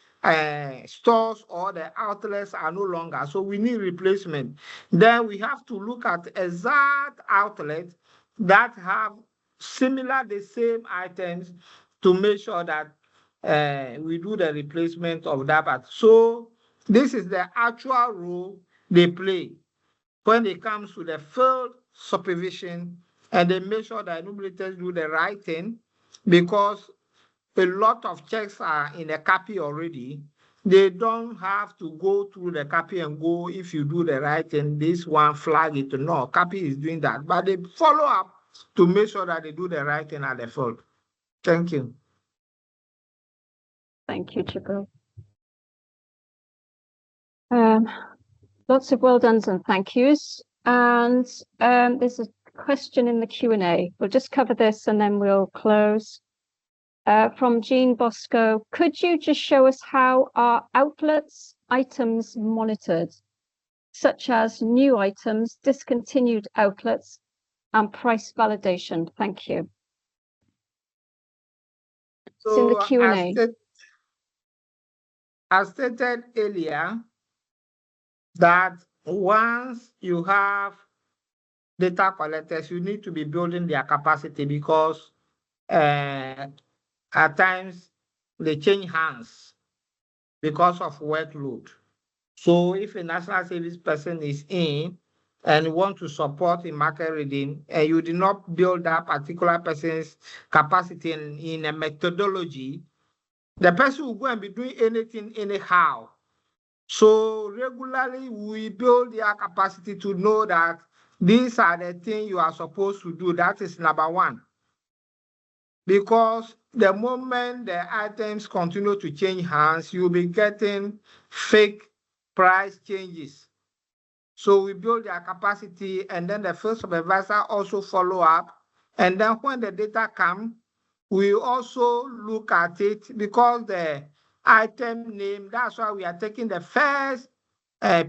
stores or the outlets are no longer, so we need replacement. Then we have to look at exact outlets that have the same items to make sure that we do the replacement of that part. So this is the actual role they play when it comes to the field supervision, and they make sure that enumerators do the right thing, because a lot of checks are in a copy already. They don't have to go through the copy and go, if you do the right thing, this one flag it. No, copy is doing that. But they follow up to make sure that they do the right thing at the field. Thank you. Thank you, Jibril. Lots of well done's and thank yous. And there's a question in the Q&A. We'll just cover this and then we'll close. From Jean Bosco, could you just show us how are outlets items monitored, such as new items, discontinued outlets, and price validation? Thank you. So, it's in the Q&A. I stated earlier that once you have data collectors, you need to be building their capacity, because at times they change hands because of workload. So if a national service person is in and want to support in market reading, and you did not build that particular person's capacity in a methodology, the person will go and be doing anything anyhow. So regularly we build their capacity to know that these are the things you are supposed to do. That is number one. Because the moment the items continue to change hands, you'll be getting fake price changes. So we build their capacity, and then the field supervisor also follow up. And then when the data come, we also look at it because the item name, that's why we are taking the first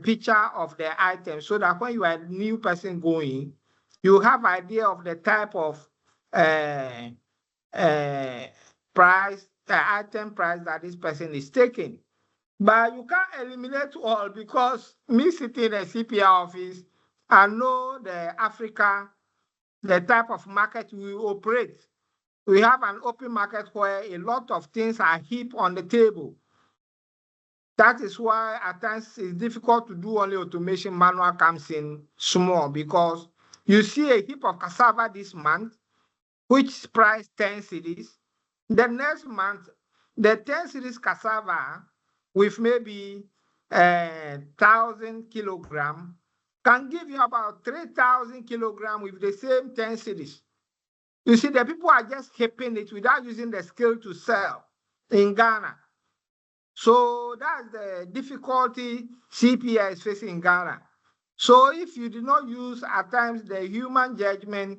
picture of the item so that when you are a new person going, you have idea of the type of uh, price, item price that this person is taking. But you can't eliminate all because me sitting in a CPI office, I know the Africa, the type of market we operate. We have an open market where a lot of things are heaped on the table. That is why at times it's difficult to do only automation. Manual comes in small because you see a heap of cassava this month, which price 10 cedis. The next month, the 10 cedis cassava with maybe 1,000 kilogram can give you about 3,000 kilogram with the same 10 cedis. You see, the people are just keeping it without using the skill to sell in Ghana. So that's the difficulty CPI is facing in Ghana. So if you do not use at times the human judgment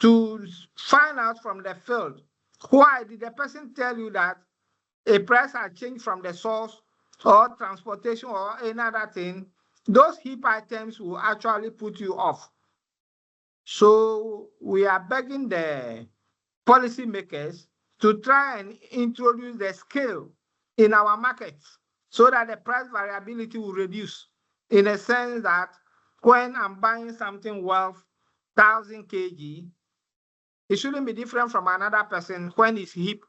to find out from the field, why did the person tell you that a price has changed from the source or transportation or another thing, those heap items will actually put you off. So we are begging the policymakers to try and introduce the scale in our markets so that the price variability will reduce, in a sense that when I'm buying something worth 1,000 kg, it shouldn't be different from another person when it's heap.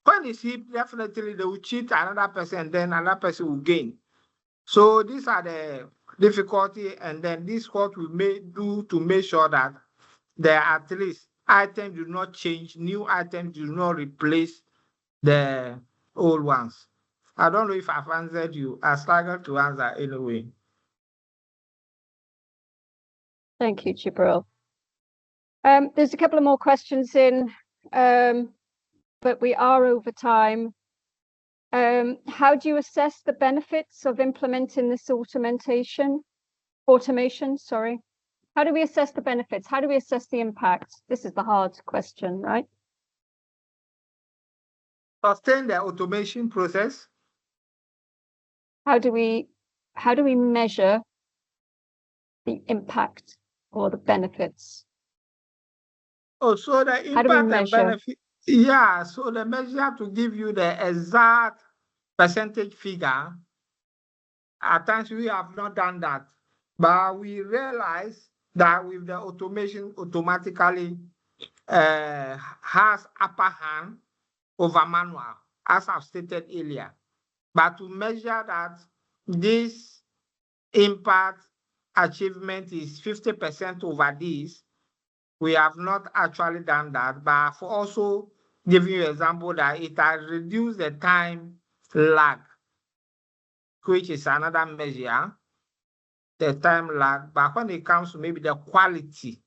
When it's heap, definitely they will cheat another person, then another person will gain. So these are the difficulty, and then this is what we may do to make sure that there at least items do not change, new items do not replace the old ones. I don't know if I've answered you. I struggle to answer anyway. Thank you, Jibril. There's a couple of more questions in, but we are over time. How do you assess the benefits of implementing this automation? Sorry. How do we assess the benefits? How do we assess the impact? This is the hard question, right? Sustain the automation process. How do we measure the impact or the benefits? Oh, so the How do we impact and measure? benefit. Yeah, so the measure to give you the exact percentage figure. At times we have not done that, but we realize that with the automation automatically has upper hand over manual, as I've stated earlier. But to measure that this impact achievement is 50% over this, we have not actually done that, but for also giving you an example that it has reduced the time lag, which is another measure, the time lag. But when it comes to maybe the quality,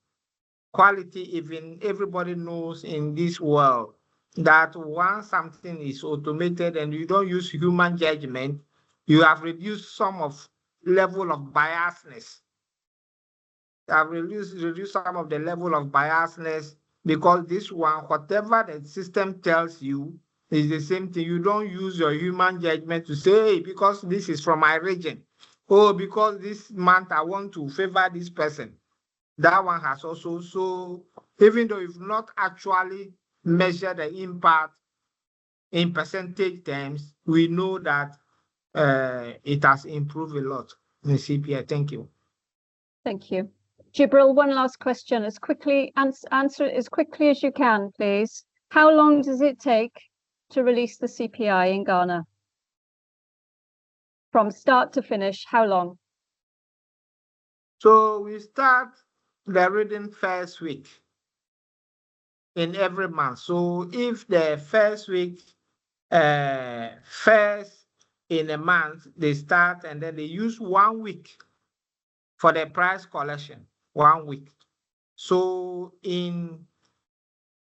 even everybody knows in this world that once something is automated and you don't use human judgment, you have reduced some of level of biasness. You have reduced some of the level of biasness because this one, whatever the system tells you, is the same thing. You don't use your human judgment to say, hey, because this is from my region, or because this month I want to favor this person. That one has also, so even though you've not actually measured the impact in percentage terms, we know that it has improved a lot in CPI. Thank you. Thank you. Jibril, one last question. As quickly answer it as quickly as you can, please. How long does it take to release the CPI in Ghana? From start to finish, how long? So we start the reading first week in every month. So if the first week, first in a month, they start and then they use 1 week for the price collection, 1 week. So in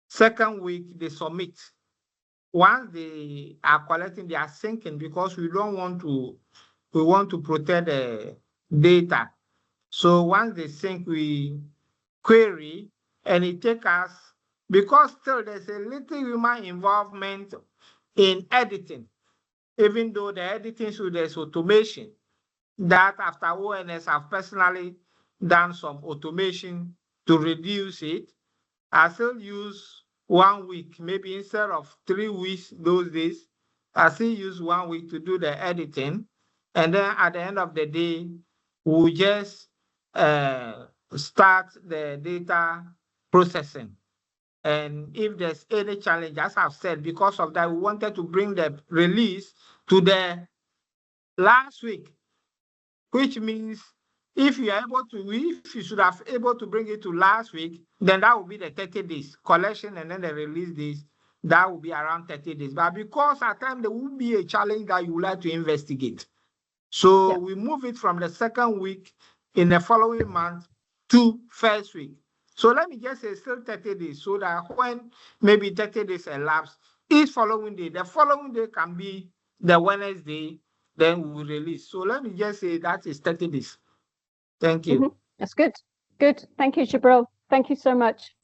second week, they submit. Once they are collecting, they are syncing because we want to protect the data. So once they sync, we query and it takes us, because still there's a little human involvement in editing, even though the editing, so there's automation that after ONS have personally done some automation to reduce it. I still use 1 week, maybe instead of 3 weeks those days, I still use 1 week to do the editing. And then at the end of the day, we just start the data processing. And if there's any challenge, as I've said, because of that, we wanted to bring the release to the last week, which means if you should have able to bring it to last week, then that will be the 30 days collection, and then the release days, that will be around 30 days. But because at times there will be a challenge that you would like to investigate. So we move it from the second week in the following month to first week. So let me just say still 30 days, so that when maybe 30 days elapse, each following day, the following day can be the Wednesday, then we release. So let me just say that is 30 days. Thank you. That's good. Good. Thank you, Jibril. Thank you so much.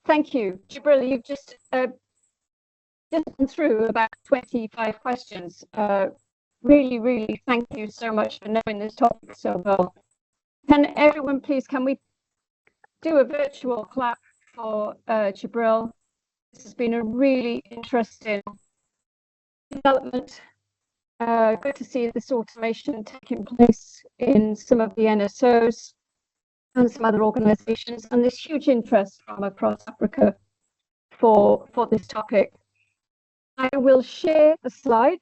Thank you, Jibril. You've just gone through about 25 questions. Really, really thank you so much for knowing this topic so well. Can everyone please, can we do a virtual clap for Jibril? This has been a really interesting development. Good to see this automation taking place in some of the NSOs and some other organizations, and this huge interest from across Africa for this topic. I will share the slides.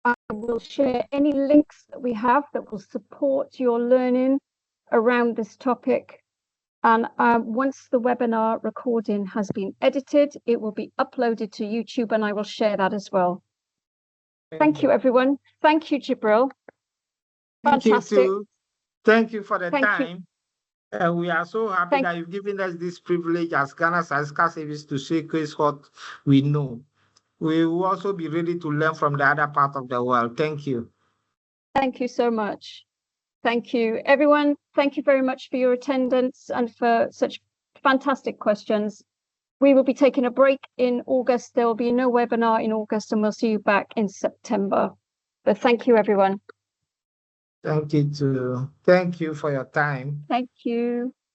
I will share any links that we have that will support your learning around this topic. And once the webinar recording has been edited, it will be uploaded to YouTube, and I will share that as well. Thank you, everyone. Thank you, Jibril. Fantastic. Thank you too. Thank you for the time. And we are so happy that you've given us this privilege as Ghana Statistical Service to showcase what we know. We will also be ready to learn from the other part of the world. Thank you. Thank you so much. Thank you, everyone. Thank you very much for your attendance and for such fantastic questions. We will be taking a break in August. There will be no webinar in August, and we'll see you back in September. But thank you, everyone. Thank you too. Thank you for your time. Thank you.